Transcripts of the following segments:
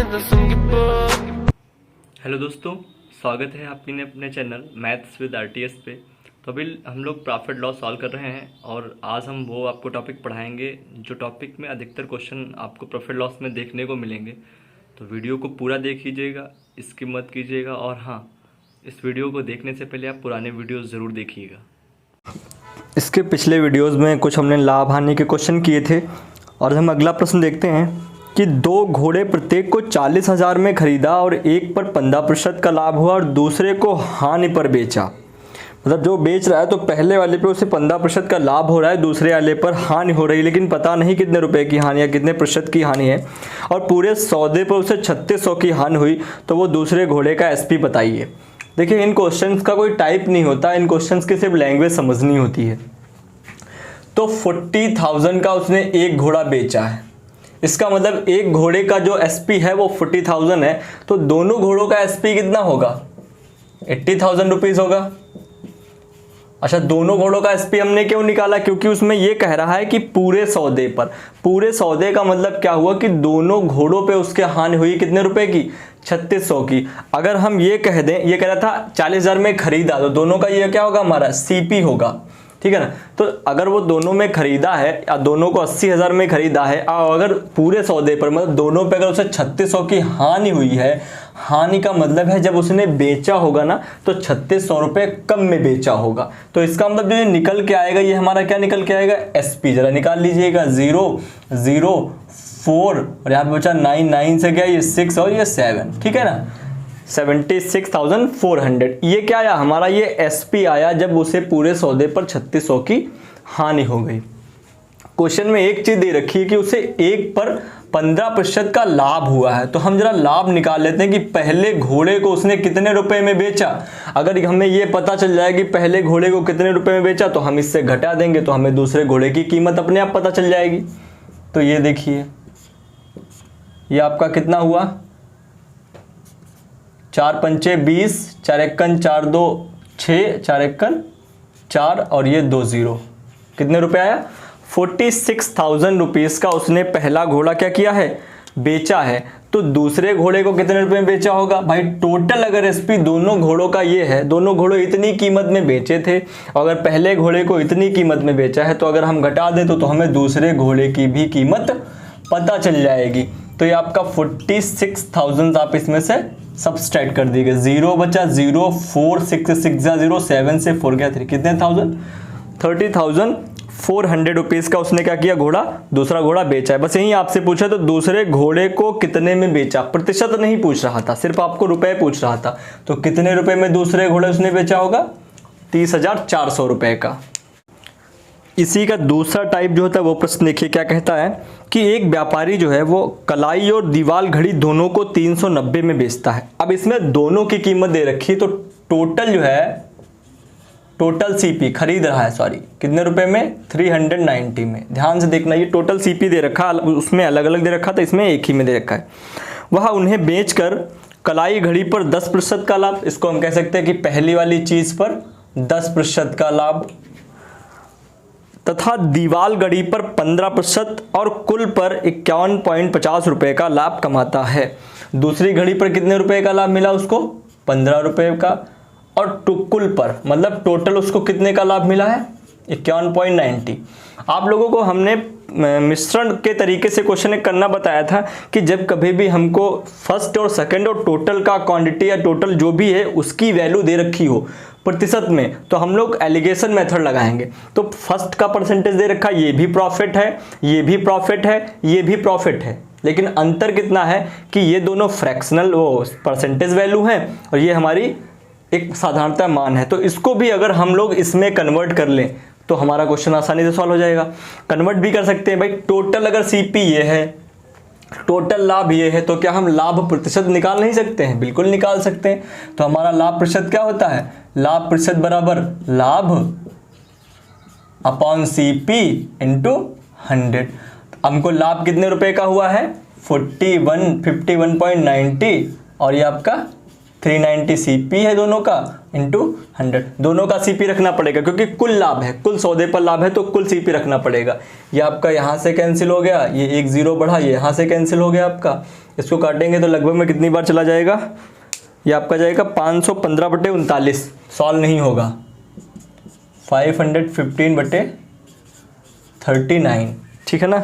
Hello दोस्तों, स्वागत है आपके अपने चैनल मैथ्स विद आरटीएस पे। तो अभी हम लोग प्रॉफिट लॉस सॉल्व कर रहे हैं और आज हम वो आपको टॉपिक पढ़ाएंगे जो टॉपिक में अधिकतर क्वेश्चन आपको प्रॉफिट लॉस में देखने को मिलेंगे। तो वीडियो को पूरा देख लीजिएगा, स्किप मत कीजिएगा। और हाँ, इस वीडियो को देखने से पहले आप पुराने वीडियोज़ ज़रूर देखिएगा। इसके पिछले वीडियोस में कुछ हमने लाभ हानि के क्वेश्चन किए थे और हम अगला प्रश्न देखते हैं कि दो घोड़े प्रत्येक को 40,000 में खरीदा और एक पर 15% का लाभ हुआ और दूसरे को हानि पर बेचा। मतलब जो बेच रहा है तो पहले वाले पे उसे 15% का लाभ हो रहा है, दूसरे वाले पर हानि हो रही है, लेकिन पता नहीं कितने रुपए की हानि है, कितने प्रतिशत की हानि है। और पूरे सौदे पर उसे 3600 की हानि हुई, तो वो दूसरे घोड़े का एसपी बताइए। देखिए, इन क्वेश्चंस का कोई टाइप नहीं होता, इन क्वेश्चंस की सिर्फ लैंग्वेज समझनी होती है। तो 40,000 का उसने एक घोड़ा बेचा है, इसका मतलब एक घोड़े का जो एसपी है वो 40,000 है, तो दोनों घोड़ों का एसपी कितना होगा? 80,000 रुपीज होगा। अच्छा, दोनों घोड़ों का एसपी हमने क्यों निकाला? क्योंकि उसमें ये कह रहा है कि पूरे सौदे पर, पूरे सौदे का मतलब क्या हुआ कि दोनों घोड़ों पे उसके हानि हुई कितने रुपए की? 3600 की। अगर हम ये कह दें, ये कह रहा था 40,000 में खरीदा, तो दोनों का ये क्या होगा? हमारा सीपी होगा, ठीक है ना। तो अगर वो दोनों में खरीदा है या दोनों को 80,000 में खरीदा है और अगर पूरे सौदे पर मतलब दोनों पे अगर उसे 3600 की हानि हुई है, हानि का मतलब है जब उसने बेचा होगा ना तो 3600 रुपये कम में बेचा होगा। तो इसका मतलब जो ये निकल के आएगा, ये हमारा क्या निकल के आएगा? एसपी। जरा निकाल लीजिएगा, 0 0 4 और यहाँ पे बचा 9 9 से क्या, ये 6 और ये 7, ठीक है ना। 76,400 ये क्या आया हमारा? ये एसपी आया जब उसे पूरे सौदे पर 3600 की हानि हो गई। क्वेश्चन में एक चीज दे रखी है कि उसे एक पर 15% का लाभ हुआ है, तो हम जरा लाभ निकाल लेते हैं कि पहले घोड़े को उसने कितने रुपए में बेचा। अगर हमें ये पता चल जाए कि पहले घोड़े को कितने रुपए में बेचा तो हम इससे घटा देंगे, तो हमें दूसरे घोड़े की कीमत अपने आप पता चल जाएगी। तो ये देखिए, ये आपका कितना हुआ? 4 पंचे 20, 4 एकन 4 2 6, 4 एकन 4 और ये 2 0। कितने रुपए आया? 46,000 रुपीज़ का उसने पहला घोड़ा क्या किया है? बेचा है। तो दूसरे घोड़े को कितने रुपए में बेचा होगा? भाई टोटल अगर एसपी दोनों घोड़ों का ये है, दोनों घोड़े इतनी कीमत में बेचे थे, अगर पहले घोड़े को इतनी कीमत में बेचा है, तो अगर हम घटा दें तो हमें दूसरे घोड़े की भी कीमत पता चल जाएगी। तो ये आपका 46,000 आप इसमें से सबस्ट्रैक्ट कर दीजिए। 0 बचा 0, 4 6 6 0, 7 से 4 गया 3, कितने 30,400 रुपीज़ का उसने क्या किया? घोड़ा, दूसरा घोड़ा बेचा है। बस यही आपसे पूछा, तो दूसरे घोड़े को कितने में बेचा? प्रतिशत नहीं पूछ रहा था, सिर्फ आपको रुपए पूछ रहा था। तो कितने रुपए में दूसरे घोड़े उसने बेचा होगा? 30,400 रुपए का। इसी का दूसरा टाइप जो होता है वो प्रश्न देखिए क्या कहता है कि एक व्यापारी जो है वो कलाई और दीवाल घड़ी दोनों को 390 में बेचता है। अब इसमें दोनों की कीमत दे रखी है, तो टोटल जो है, टोटल सीपी खरीद रहा है, सॉरी, कितने रुपए में? 390 में। ध्यान से देखना, ये टोटल सीपी दे रखा, उसमें अलग अलग दे रखा था, इसमें एक ही में दे रखा है। वह उन्हें बेचकर कलाई घड़ी पर 10% का लाभ, इसको हम कह सकते हैं कि पहली वाली चीज पर 10% का लाभ, तथा दीवाल घड़ी पर 15% और कुल पर 51.50 रुपए का लाभ कमाता है। दूसरी घड़ी पर कितने रुपए का लाभ मिला उसको? 15 रुपए का। और कुल पर मतलब टोटल उसको कितने का लाभ मिला है? 51.90। आप लोगों को हमने मिश्रण के तरीके से क्वेश्चन करना बताया था कि जब कभी भी हमको फर्स्ट और सेकंड और टोटल का क्वांटिटी या टोटल जो भी है उसकी वैल्यू दे रखी हो प्रतिशत में, तो हम लोग एलिगेशन मेथड लगाएंगे। तो फर्स्ट का परसेंटेज दे रखा, ये भी प्रॉफिट है, ये भी प्रॉफिट है, ये भी प्रॉफिट है, लेकिन अंतर कितना है कि ये दोनों फ्रैक्शनल वो परसेंटेज वैल्यू हैं और ये हमारी एक साधारणतः मान है। तो इसको भी अगर हम लोग इसमें कन्वर्ट कर लें तो हमारा क्वेश्चन आसानी से सॉल्व हो जाएगा। कन्वर्ट भी कर सकते हैं भाई। टोटल अगर सीपी ये है, टोटल लाभ ये है, तो क्या हम लाभ प्रतिशत निकाल नहीं सकते हैं? बिल्कुल निकाल सकते हैं। तो हमारा लाभ प्रतिशत क्या होता है? लाभ प्रतिशत बराबर लाभ अपॉन सीपी इंटू 100। हमको लाभ कितने रुपए का हुआ है? 51.90 और ये आपका 390 CP है दोनों का इंटू 100, दोनों का CP रखना पड़ेगा क्योंकि कुल लाभ है, कुल सौदे पर लाभ है तो कुल CP रखना पड़ेगा। ये आपका यहाँ से कैंसिल हो गया, ये एक जीरो बढ़ा, ये यहाँ से कैंसिल हो गया आपका। इसको काटेंगे तो लगभग में कितनी बार चला जाएगा, ये आपका जाएगा 515/39, सॉल्व नहीं होगा। 515/39, ठीक है ना,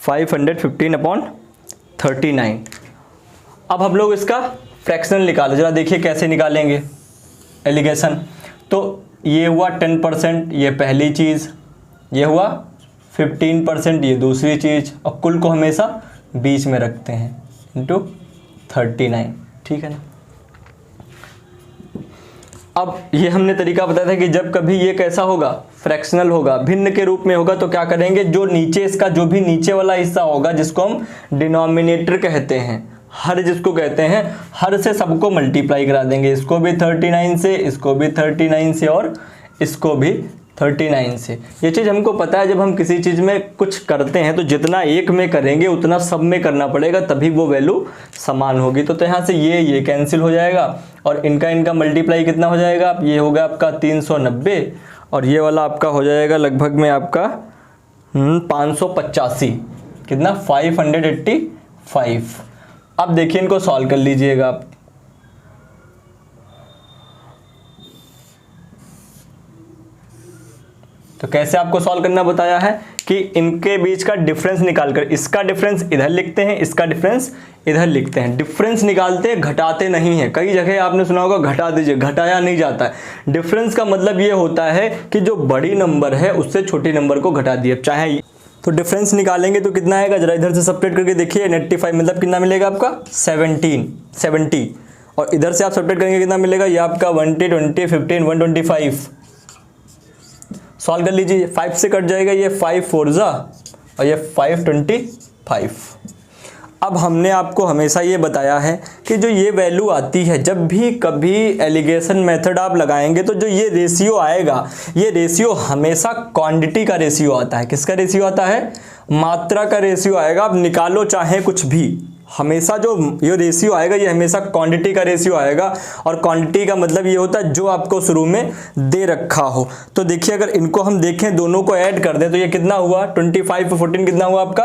515/39। अब हम लोग इसका फ्रैक्शनल निकालें, जरा देखिए कैसे निकालेंगे एलिगेशन। तो ये हुआ 10%, ये पहली चीज़, ये हुआ 15%, ये दूसरी चीज़, और कुल को हमेशा बीच में रखते हैं इंटू 39, ठीक है ना। अब ये हमने तरीका बताया था कि जब कभी ये कैसा होगा, फ्रैक्शनल होगा, भिन्न के रूप में होगा, तो क्या करेंगे, जो नीचे इसका जो भी नीचे वाला हिस्सा होगा जिसको हम डिनोमिनेटर कहते हैं, हर जिसको कहते हैं, हर से सबको मल्टीप्लाई करा देंगे, इसको भी 39 से, इसको भी 39 से, और इसको भी 39 से। ये चीज़ हमको पता है, जब हम किसी चीज़ में कुछ करते हैं तो जितना एक में करेंगे उतना सब में करना पड़ेगा, तभी वो वैल्यू समान होगी। तो यहाँ से ये कैंसिल हो जाएगा और इनका मल्टीप्लाई कितना हो जाएगा, ये होगा आपका 390 और ये वाला आपका हो जाएगा लगभग में आपका 585, कितना 585। अब देखिए इनको सॉल्व कर लीजिएगा आप। तो कैसे आपको सॉल्व करना बताया है कि इनके बीच का डिफरेंस निकालकर, इसका डिफरेंस इधर लिखते हैं, इसका डिफरेंस इधर लिखते हैं। डिफरेंस निकालते घटाते नहीं है, कई जगह आपने सुना होगा घटा दीजिए, घटाया नहीं जाता है। डिफरेंस का मतलब ये होता है कि जो बड़ी नंबर है उससे छोटी नंबर को घटा दिए, चाहे तो डिफरेंस निकालेंगे तो कितना आएगा, जरा इधर से सब्ट्रैक्ट करके देखिए। 85 मतलब कितना मिलेगा आपका 70, और इधर से आप सब्ट्रैक्ट करेंगे कितना मिलेगा, ये आपका 20, 20, 15, 125। सॉल्व कर लीजिए, 5 से कट जाएगा, ये 5 4 जा और ये 525। अब हमने आपको हमेशा ये बताया है कि जो ये वैल्यू आती है, जब भी कभी एलिगेशन मेथड आप लगाएंगे तो जो ये रेशियो आएगा, ये रेशियो हमेशा क्वांटिटी का रेशियो आता है। किसका रेशियो आता है, मात्रा का रेशियो आएगा। आप निकालो चाहे कुछ भी, हमेशा जो ये रेशियो आएगा ये हमेशा क्वांटिटी का रेशियो आएगा। और क्वांटिटी का मतलब ये होता है जो आपको शुरू में दे रखा हो। तो देखिए अगर इनको हम देखें, दोनों को ऐड कर दें तो ये कितना हुआ, 25 और 14 कितना हुआ आपका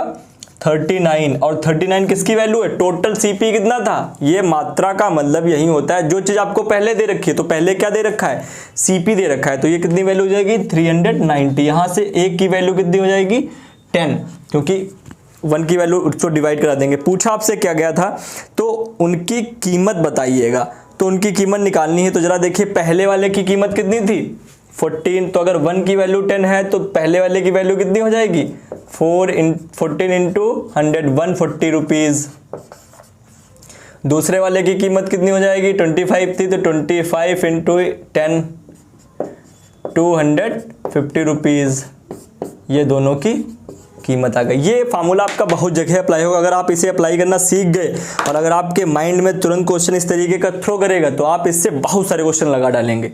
39। और 39 किसकी वैल्यू है, टोटल CP कितना था, ये मात्रा का मतलब यही होता है, जो चीज़ आपको पहले दे रखी है तो पहले क्या दे रखा है, CP दे रखा है। तो ये कितनी वैल्यू हो जाएगी 390। यहाँ से एक की वैल्यू कितनी हो जाएगी 10, क्योंकि 1 की वैल्यू उसको डिवाइड करा देंगे। पूछा आपसे क्या गया था, तो उनकी कीमत बताइएगा, तो उनकी कीमत निकालनी है। तो जरा देखिए पहले वाले की कीमत कितनी थी 14, तो अगर 1 की वैल्यू 10 है तो पहले वाले की वैल्यू कितनी हो जाएगी 14 इंटू 100, 140 रुपीज़। दूसरे वाले की कीमत कितनी हो जाएगी 25 थी, तो 25 इंटू 10, 250 रुपीज़। ये दोनों की कीमत आ गई। ये फार्मूला आपका बहुत जगह अप्लाई होगा। अगर आप इसे अप्लाई करना सीख गए और अगर आपके माइंड में तुरंत क्वेश्चन इस तरीके का थ्रो करेगा तो आप इससे बहुत सारे क्वेश्चन लगा डालेंगे।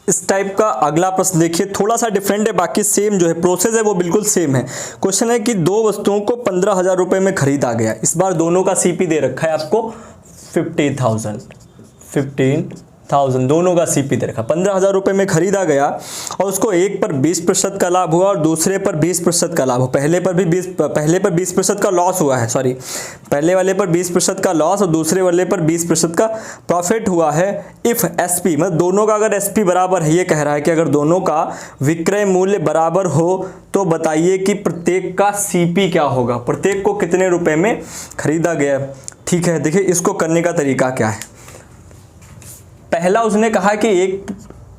इस टाइप का अगला प्रश्न देखिए, थोड़ा सा डिफरेंट है, बाकी सेम जो है प्रोसेस है वो बिल्कुल सेम है। क्वेश्चन है कि दो वस्तुओं को 15,000 रुपये में खरीदा गया। इस बार दोनों का CP दे रखा है आपको 15,000, दोनों का CP दे रखा। 15,000 रुपये में खरीदा गया और उसको एक पर 20% का लाभ हुआ और दूसरे पर 20% का लाभ हो। पहले पर 20% का लॉस हुआ है, सॉरी, पहले वाले पर 20% का लॉस और दूसरे वाले पर 20% का प्रॉफिट हुआ है। इफ़ SP मतलब दोनों का अगर SP बराबर है, ये कह रहा है कि अगर दोनों का विक्रय मूल्य बराबर हो तो बताइए कि प्रत्येक का CP क्या होगा, प्रत्येक को कितने रुपए में खरीदा गया। ठीक है, देखिए इसको करने का तरीका क्या है। पहला उसने कहा कि एक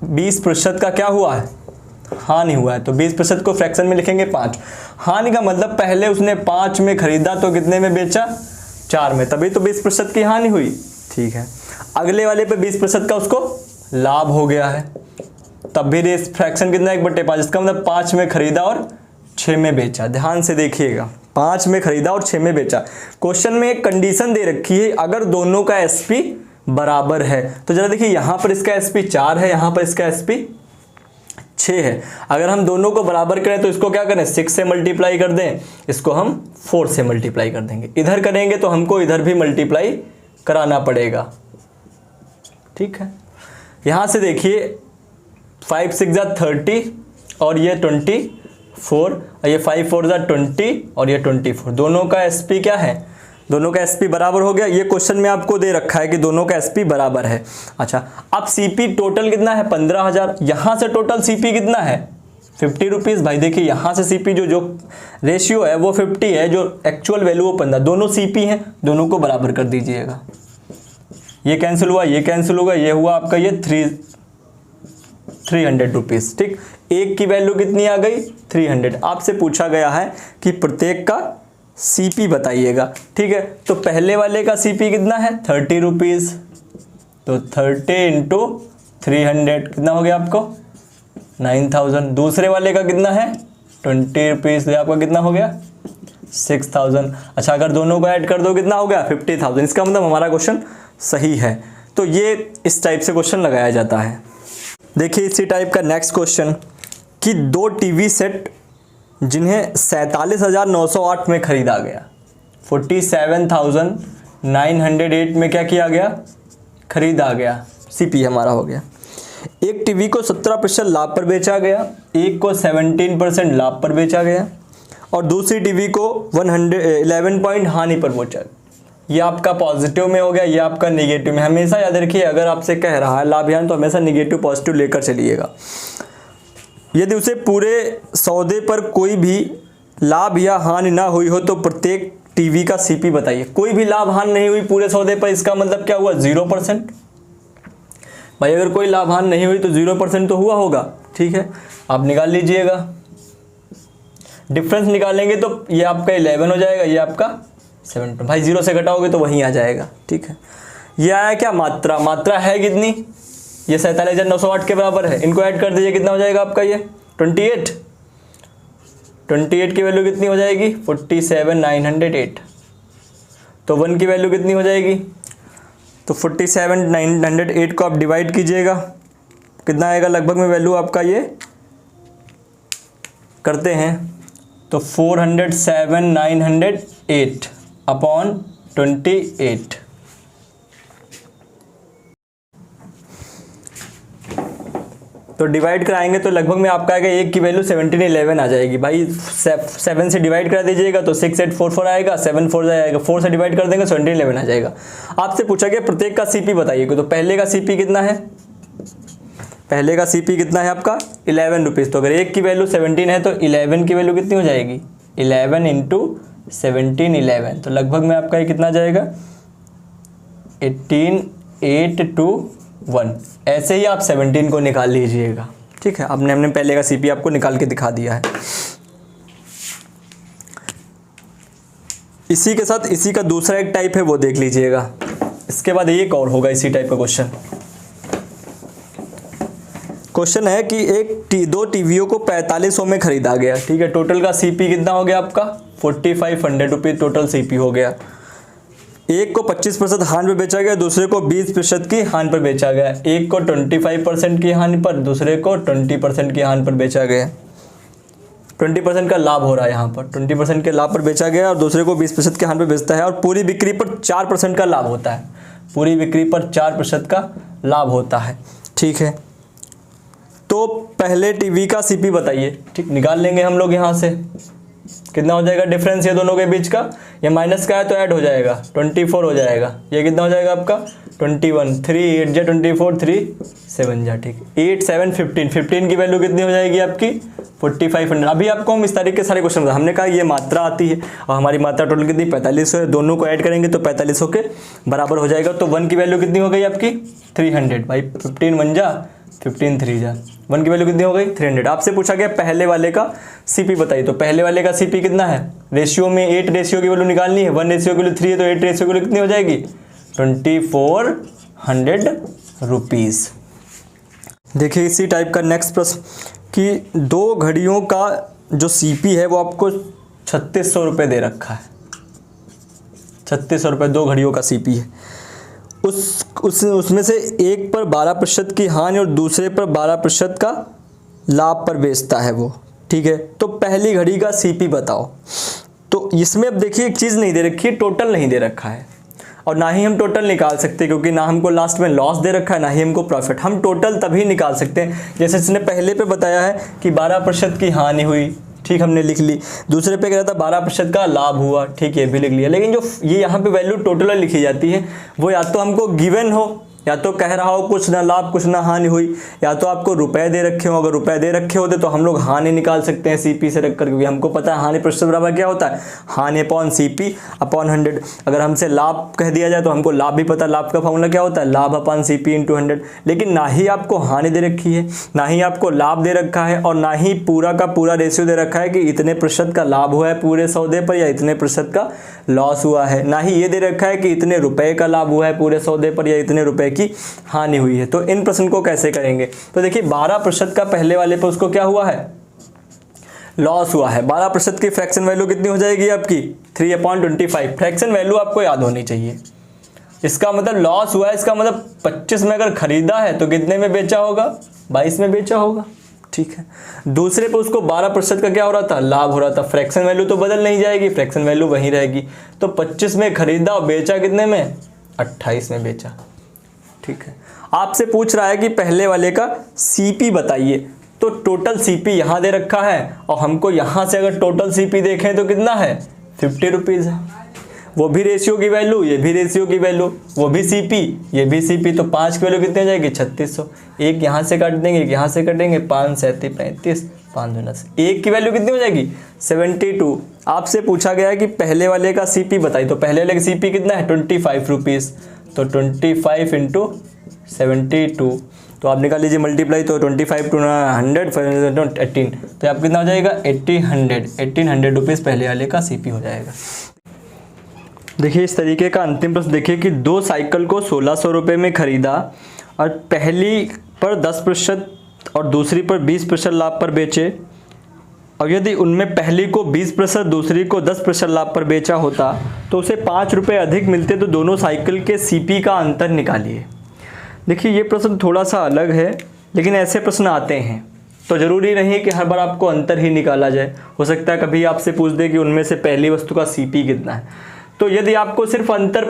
20% का क्या हुआ है, हानि हुआ है, तो 20% को फ्रैक्शन में लिखेंगे 5। हानि का मतलब पहले उसने 5 में खरीदा तो कितने में बेचा 4 में, तभी तो 20% की हानि हुई। ठीक है, अगले वाले पे 20% का उसको लाभ हो गया है, तब भी फ्रैक्शन कितना 1/5, इसका मतलब 5 में खरीदा और 6 में बेचा। ध्यान से देखिएगा, 5 में खरीदा और 6 में बेचा। क्वेश्चन में एक कंडीशन दे रखी है, अगर दोनों का SP बराबर है। तो जरा देखिए यहाँ पर इसका SP 4 है, यहाँ पर इसका SP 6 है। अगर हम दोनों को बराबर करें तो इसको क्या करें 6 से मल्टीप्लाई कर दें, इसको हम 4 से मल्टीप्लाई कर देंगे। इधर करेंगे तो हमको इधर भी मल्टीप्लाई कराना पड़ेगा। ठीक है। यहाँ से देखिए 5 6 जा 30 और ये 24 और ये 5 4 जा 20 और ये 24, दोनों का एसपी क्या है, दोनों का एसपी बराबर हो गया। ये क्वेश्चन में आपको दे रखा है कि दोनों का एसपी बराबर है। अच्छा, अब सीपी टोटल कितना है 15,000, यहाँ से टोटल सीपी कितना है 50 रुपीज़। भाई देखिए यहाँ से सीपी जो रेशियो है वो 50 है, जो एक्चुअल वैल्यू वो 15, दोनों सीपी हैं, दोनों को बराबर कर दीजिएगा। ये कैंसिल हुआ, ये कैंसिल होगा, ये हुआ आपका ये 300 रुपीज़। ठीक, एक की वैल्यू कितनी आ गई 300। आपसे पूछा गया है कि प्रत्येक का सीपी बताइएगा। ठीक है, तो पहले वाले का सीपी कितना है 30 रुपीज़, तो 30 × 300 कितना हो गया आपको 9000। दूसरे वाले का कितना है 20 रुपीज़, तो आपका कितना हो गया 6000। अच्छा, अगर दोनों को ऐड कर दो कितना हो गया 50,000। इसका मतलब हमारा क्वेश्चन सही है। तो ये इस टाइप से क्वेश्चन लगाया जाता है। देखिए इसी टाइप का नेक्स्ट क्वेश्चन कि 2 टीवी सेट जिन्हें 47,908 में खरीदा गया, 47,908 में क्या किया गया, खरीदा गया, सीपी हमारा हो गया। एक टीवी को 17% लाभ पर बेचा गया, एक को 17% लाभ पर बेचा गया और दूसरी टीवी को 111 पॉइंट हानि पर बेचा। ये आपका पॉजिटिव में हो गया, ये आपका नेगेटिव में। हमेशा याद रखिए अगर आपसे कह रहा है लाभ हानि तो हमेशा नेगेटिव पॉजिटिव लेकर चलिएगा। यदि उसे पूरे सौदे पर कोई भी लाभ या हानि ना हुई हो तो प्रत्येक टीवी का सीपी बताइए। कोई भी लाभ हानि नहीं हुई पूरे सौदे पर, इसका मतलब क्या हुआ 0%। भाई अगर कोई लाभ हानि नहीं हुई तो 0% तो हुआ होगा। ठीक है, आप निकाल लीजिएगा, डिफरेंस निकालेंगे तो ये आपका 11 हो जाएगा, ये आपका 7। भाई 0 से घटाओगे तो वहीं आ जाएगा। ठीक है, ये आया क्या मात्रा, मात्रा है कितनी, ये 47,908 के बराबर है। इनको ऐड कर दीजिए, कितना हो जाएगा आपका ये 28 की वैल्यू कितनी हो जाएगी 47,908। तो 1 की वैल्यू कितनी हो जाएगी, तो 47,908 को आप डिवाइड कीजिएगा, कितना आएगा लगभग में वैल्यू आपका, ये करते हैं तो 407,908 अपॉन 28। तो डिवाइड कराएंगे तो लगभग में आपका आएगा, एक की वैल्यू 1711 आ जाएगी। भाई 7 से डिवाइड करा दीजिएगा तो 6844 आएगा, 7 4 आएगा, 4 से डिवाइड कर देंगे 1711 आ जाएगा। आपसे पूछा गया प्रत्येक का सीपी बताइए। तो पहले का सीपी कितना है, पहले का सीपी कितना है आपका 11 रुपीज़। तो अगर एक की वैल्यू 17 है तो 11 की वैल्यू कितनी हो जाएगी 11 × 17 11, तो लगभग में आपका ये कितना जाएगा 18,821। ऐसे ही आप 17 को निकाल लीजिएगा। ठीक है, हमने पहले का सीपी आपको निकाल के दिखा दिया है। इसी के साथ इसी का दूसरा एक टाइप है वो देख लीजिएगा। इसके बाद एक और होगा इसी टाइप का क्वेश्चन। क्वेश्चन है कि दो टीवियों को 4500 में खरीदा गया। ठीक है, टोटल का सीपी कितना हो गया आपका 4500 रुपीज़ टोटल सीपी हो गया। एक को 25% हानि पर बेचा गया, दूसरे को 20% की हानि पर बेचा गया। एक को 25% की हानि पर, दूसरे को 20% की हानि पर बेचा गया। 20% का लाभ हो रहा है यहाँ पर, 20% के लाभ पर बेचा गया और दूसरे को 20% के हानि पर बेचता है और पूरी बिक्री पर 4% का लाभ होता है। पूरी बिक्री पर 4% का लाभ होता है। ठीक है, तो पहले टीवी का सीपी बताइए। ठीक, निकाल लेंगे हम लोग यहाँ से, कितना हो जाएगा डिफरेंस ये दोनों के बीच का, ये माइनस का है तो ऐड हो जाएगा 24 हो जाएगा। ये कितना हो जाएगा आपका 21, 3 8 जा 24, 3 7 जा। ठीक, 8 7 15, 15 की वैल्यू कितनी हो जाएगी आपकी 4500। अभी आपको हम इस तारीख के सारे क्वेश्चन बता, हमने कहा ये मात्रा आती है और हमारी मात्रा टोटल कितनी 4500 है। दोनों को ऐड करेंगे तो 4500 के बराबर हो जाएगा। तो 1 की वैल्यू कितनी हो गई आपकी 300। भाई 15 1 जा 15 3 जा, 1 की वैल्यू कितनी हो गई 300। आपसे पूछा गया पहले वाले का सीपी बताइए। तो पहले वाले का सीपी कितना है, रेशियो में 8 रेशियो की वैल्यू निकालनी है, 1 रेशियो की वैल्यू 3 है तो 8 रेशियो की वैल्यू कितनी हो जाएगी 2400 रुपीज़। देखिए इसी टाइप का नेक्स्ट प्रश्न कि 2 घड़ियों का जो सीपी है वो आपको 3600 रुपये दे रखा है। 3600 रुपये 2 घड़ियों का सीपी है। उसमें से एक पर 12% की हानि और दूसरे पर 12% का लाभ पर बेचता है वो। ठीक है, तो पहली घड़ी का सीपी बताओ। तो इसमें अब देखिए एक चीज़ नहीं दे रखी है, टोटल नहीं दे रखा है। और ना ही हम टोटल निकाल सकते, क्योंकि ना हमको लास्ट में लॉस दे रखा है ना ही हमको प्रॉफिट। हम टोटल तभी निकाल सकते हैं जैसे इसने पहले पे बताया है कि 12% की हानि हुई, ठीक, हमने लिख ली। दूसरे पे कह रहा था 12% का लाभ हुआ, ठीक, ये भी लिख लिया। लेकिन जो ये यहाँ पे वैल्यू टोटल लिखी जाती है वो या तो हमको गिवन हो, या तो कह रहा हो कुछ ना लाभ कुछ ना हानि हुई, या तो आपको रुपए दे रखे हो। अगर रुपए दे रखे होते तो हम लोग हानि निकाल सकते हैं सीपी से रखकर, क्योंकि हमको पता है हानि प्रतिशत बराबर क्या होता है, हानि अपॉन सीपी अपॉन 100। अगर हमसे लाभ कह दिया जाए तो हमको लाभ भी पता है, लाभ का फॉर्मूला क्या होता है, लाभ अपॉन सीपी इंटू 100। लेकिन ना ही आपको हानि दे रखी है, ना ही आपको लाभ दे रखा है, और ना ही पूरा का पूरा रेशियो दे रखा है कि इतने प्रतिशत का लाभ हुआ है पूरे सौदे पर या इतने प्रतिशत का लॉस हुआ है। ना ही ये दे रखा है कि इतने रुपए का लाभ हुआ है पूरे सौदे पर या इतने रुपए की हानि हुई है। तो इन प्रश्न को कैसे करेंगे? तो देखिए 12% का पहले वाले पर उसको क्या हुआ है, लॉस हुआ है। 12% की फ्रैक्शन वैल्यू कितनी हो जाएगी आपकी, 3/25। फ्रैक्शन वैल्यू आपको याद होनी चाहिए। इसका मतलब लॉस हुआ है, इसका मतलब 25 में अगर खरीदा है तो कितने में बेचा होगा, 22 में बेचा होगा, ठीक है। दूसरे पे उसको 12% का क्या हो रहा था, लाभ हो रहा था। फ्रैक्शन वैल्यू तो बदल नहीं जाएगी, फ्रैक्शन वैल्यू वहीं रहेगी। तो 25 में खरीदा और बेचा कितने में, 28 में बेचा, ठीक है। आपसे पूछ रहा है कि पहले वाले का सीपी बताइए, तो टोटल सीपी यहाँ दे रखा है और हमको यहाँ से अगर टोटल सीपी देखें तो कितना है, 50 रुपीज़ है। वो भी रेशियो की वैल्यू, ये भी रेशियो की वैल्यू, वो भी सीपी ये भी सीपी, तो 5 की वैल्यू कितनी हो जाएगी, 3600। एक यहाँ से काट देंगे, यहाँ से कटेंगे, 5 7 35, 5 10, एक की वैल्यू कितनी हो जाएगी, 72। आपसे पूछा गया है कि पहले वाले का सीपी बताइए, तो पहले वाले का सीपी कितना है, 25 रुपीज़। तो 25 इंटू 72, तो आप निकाल लीजिए मल्टीप्लाई, तो 25 टू 100 18, तो आप कितना हो जाएगा, 1800 रुपीज़ पहले वाले का सीपी हो जाएगा। देखिए इस तरीके का अंतिम प्रश्न देखिए कि 2 साइकिल को 1600 रुपये में खरीदा और पहली पर 10% और दूसरी पर 20% लाभ पर बेचे, और यदि उनमें पहली को 20% दूसरी को 10% लाभ पर बेचा होता तो उसे 5 रुपये अधिक मिलते, तो दोनों साइकिल के सीपी का अंतर निकालिए। देखिए ये प्रश्न थोड़ा सा अलग है, लेकिन ऐसे प्रश्न आते हैं, तो ज़रूरी नहीं है कि हर बार आपको अंतर ही निकाला जाए। हो सकता है कभी आपसे पूछ दे कि उनमें से पहली वस्तु का सीपी कितना है। तो यदि आपको सिर्फ अंतर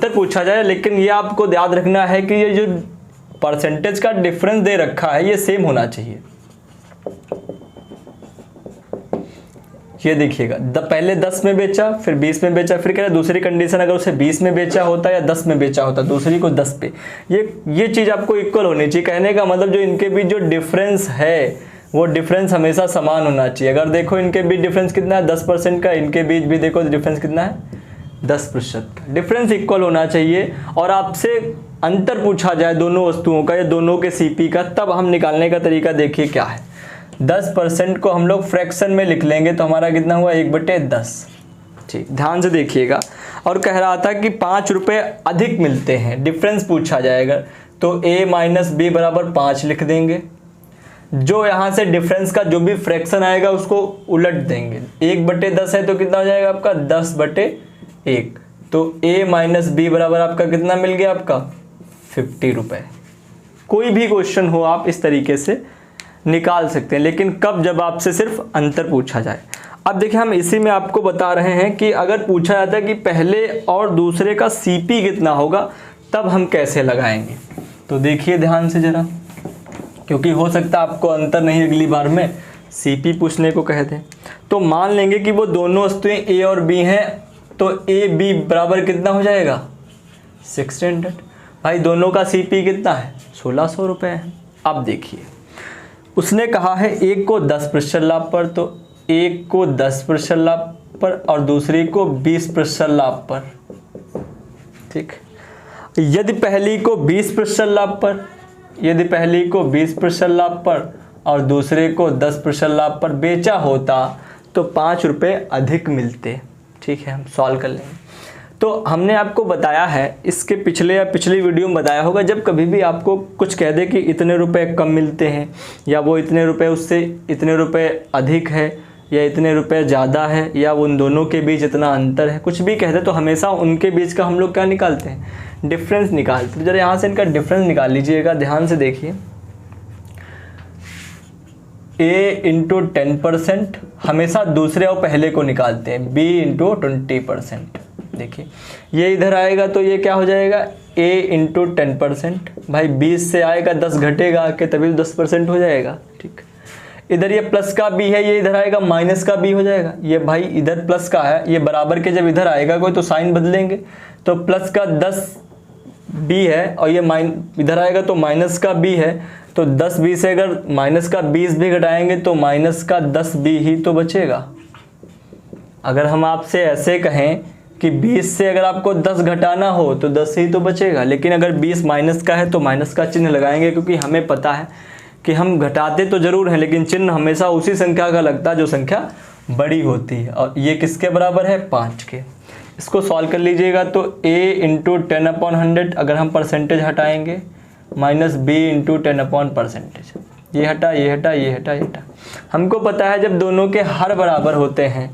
पूछा जाए, लेकिन ये आपको याद रखना है कि ये जो परसेंटेज का डिफरेंस दे रखा है ये सेम होना चाहिए। ये देखिएगा, पहले 10 में बेचा, फिर 20 में बेचा, फिर कह रहा है दूसरी कंडीशन अगर उसे 20 में बेचा होता या 10 में बेचा होता, दूसरी को 10 पे, ये चीज़ आपको इक्वल होनी चाहिए। कहने का मतलब जो इनके बीच जो डिफरेंस है वो डिफरेंस हमेशा समान होना चाहिए। अगर देखो इनके बीच डिफरेंस कितना है, 10% का, इनके बीच भी देखो डिफरेंस कितना है, 10% का। डिफरेंस इक्वल होना चाहिए। और आपसे अंतर पूछा जाए दोनों वस्तुओं का या दोनों के सीपी का, तब हम निकालने का तरीका देखिए क्या है। 10% को हम लोग फ्रैक्शन में लिख लेंगे, तो हमारा कितना हुआ, 1/10। ठीक, ध्यान से देखिएगा। और कह रहा था कि 5 रुपये अधिक मिलते हैं, डिफरेंस पूछा जाएगा तो a माइनस बी बराबर 5 लिख देंगे। जो यहाँ से डिफरेंस का जो भी फ्रैक्शन आएगा उसको उलट देंगे। 1/10 है तो कितना हो जाएगा आपका, 10/1। तो a माइनस बी बराबर आपका कितना मिल गया, आपका 50 रुपये। कोई भी क्वेश्चन हो आप इस तरीके से निकाल सकते हैं, लेकिन कब, जब आपसे सिर्फ अंतर पूछा जाए। अब देखिए हम इसी में आपको बता रहे हैं कि अगर पूछा जाता है कि पहले और दूसरे का सीपी कितना होगा, तब हम कैसे लगाएंगे। तो देखिए ध्यान से जरा, क्योंकि हो सकता है आपको अंतर नहीं अगली बार में सीपी पूछने को कहे थे। तो मान लेंगे कि वो दोनों वस्तुएं ए और बी हैं, तो ए बी बराबर कितना हो जाएगा, 1600। भाई दोनों का सीपी कितना है, 1600 रुपये है। अब देखिए उसने कहा है एक को 10% लाभ पर, तो एक को 10% लाभ पर और दूसरी को 20% लाभ पर। ठीक, यदि पहली को 20% लाभ पर, और दूसरे को 10% लाभ पर बेचा होता तो 5 रुपये अधिक मिलते। ठीक है, हम सॉल्व कर लेंगे। तो हमने आपको बताया है, इसके पिछले या पिछली वीडियो में बताया होगा, जब कभी भी आपको कुछ कह दे कि इतने रुपए कम मिलते हैं, या वो इतने रुपए उससे इतने रुपए अधिक है, या इतने रुपए ज़्यादा है, या उन दोनों के बीच इतना अंतर है, कुछ भी कह दे तो हमेशा उनके बीच का हम लोग क्या निकालते हैं, डिफरेंस निकालते हैं। जरा यहाँ से इनका डिफरेंस निकाल लीजिएगा, ध्यान से देखिए। a इंटू 10% हमेशा दूसरे और पहले को निकालते हैं, b इंटू 20%। देखिए ये इधर आएगा तो ये क्या हो जाएगा a इंटू 10%। भाई 20 से आएगा 10 घटेगा आके तभी 10% हो जाएगा। ठीक, इधर ये प्लस का b है, ये इधर आएगा माइनस का b हो जाएगा। ये भाई इधर प्लस का है, ये बराबर के जब इधर आएगा कोई तो साइन बदलेंगे, तो प्लस का 10 b है और ये इधर आएगा तो माइनस का b है, तो 10 b से अगर माइनस का 20 भी घटाएंगे तो माइनस का 10 b ही तो बचेगा। अगर हम आपसे ऐसे कहें कि 20 से अगर आपको 10 घटाना हो तो 10 ही तो बचेगा, लेकिन अगर 20 माइनस का है तो माइनस का चिन्ह लगाएंगे, क्योंकि हमें पता है कि हम घटाते तो ज़रूर हैं लेकिन चिन्ह हमेशा उसी संख्या का लगता है जो संख्या बड़ी होती है, और ये किसके बराबर है 5 के। इसको सॉल्व कर लीजिएगा तो a इंटू 10/100 अगर हम परसेंटेज हटाएंगे माइनस b इंटू 10/%, ये हटा ये हटा ये हटा ये हटा। हमको पता है जब दोनों के हर बराबर होते हैं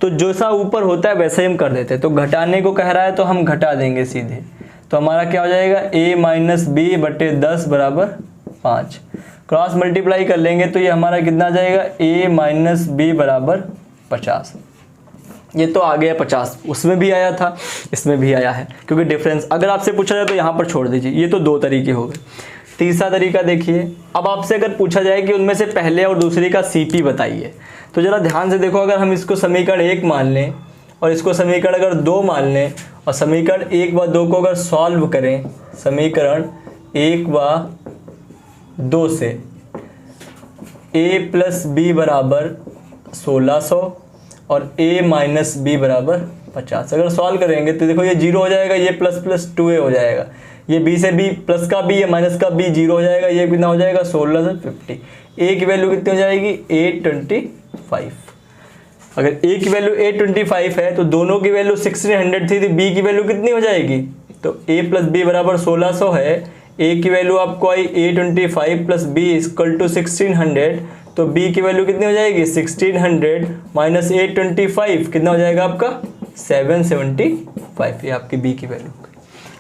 तो जो सा ऊपर होता है वैसे ही हम कर देते हैं, तो घटाने को कह रहा है तो हम घटा देंगे सीधे, तो हमारा क्या हो जाएगा a माइनस बी बटे 10 बराबर 5। क्रॉस मल्टीप्लाई कर लेंगे तो ये हमारा कितना आ जाएगा a माइनस बी बराबर 50। ये तो आ गया 50, उसमें भी आया था इसमें भी आया है, क्योंकि डिफरेंस अगर आपसे पूछा जाए तो यहाँ पर छोड़ दीजिए। ये तो 2 तरीके हो गए। तीसरा तरीका देखिए, अब आपसे अगर पूछा जाए कि उनमें से पहले और दूसरे का CP बताइए, तो ज़रा ध्यान से देखो। अगर हम इसको समीकरण 1 मान लें और इसको समीकरण अगर 2 मान लें और समीकरण 1 व 2 को अगर सॉल्व करें, समीकरण 1 व 2 से a प्लस बी बराबर 1600 और a माइनस बी बराबर 50 अगर सॉल्व करेंगे तो देखो ये 0 हो जाएगा, ये प्लस प्लस 2a हो जाएगा, ये b से b प्लस का b या माइनस का b 0 हो जाएगा, ये कितना हो जाएगा 16 से 50। a की वैल्यू कितनी हो जाएगी 825। अगर a की वैल्यू 825 है तो दोनों की वैल्यू 1600 थी, तो b की वैल्यू कितनी हो जाएगी, तो a प्लस बी बराबर 1600 है, a की वैल्यू आपको आई 825 प्लस b इक्वल टू 1600, तो b की वैल्यू कितनी हो जाएगी 1600 माइनस 825 कितना हो जाएगा आपका 775, ये आपकी b की वैल्यू।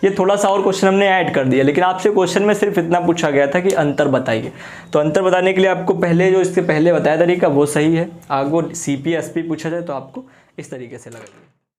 ये थोड़ा सा और क्वेश्चन हमने ऐड कर दिया, लेकिन आपसे क्वेश्चन में सिर्फ इतना पूछा गया था कि अंतर बताइए, तो अंतर बताने के लिए आपको पहले जो इसके पहले बताया तरीका वो सही है। आगे CP SP पूछा जाए तो आपको इस तरीके से लगाइए।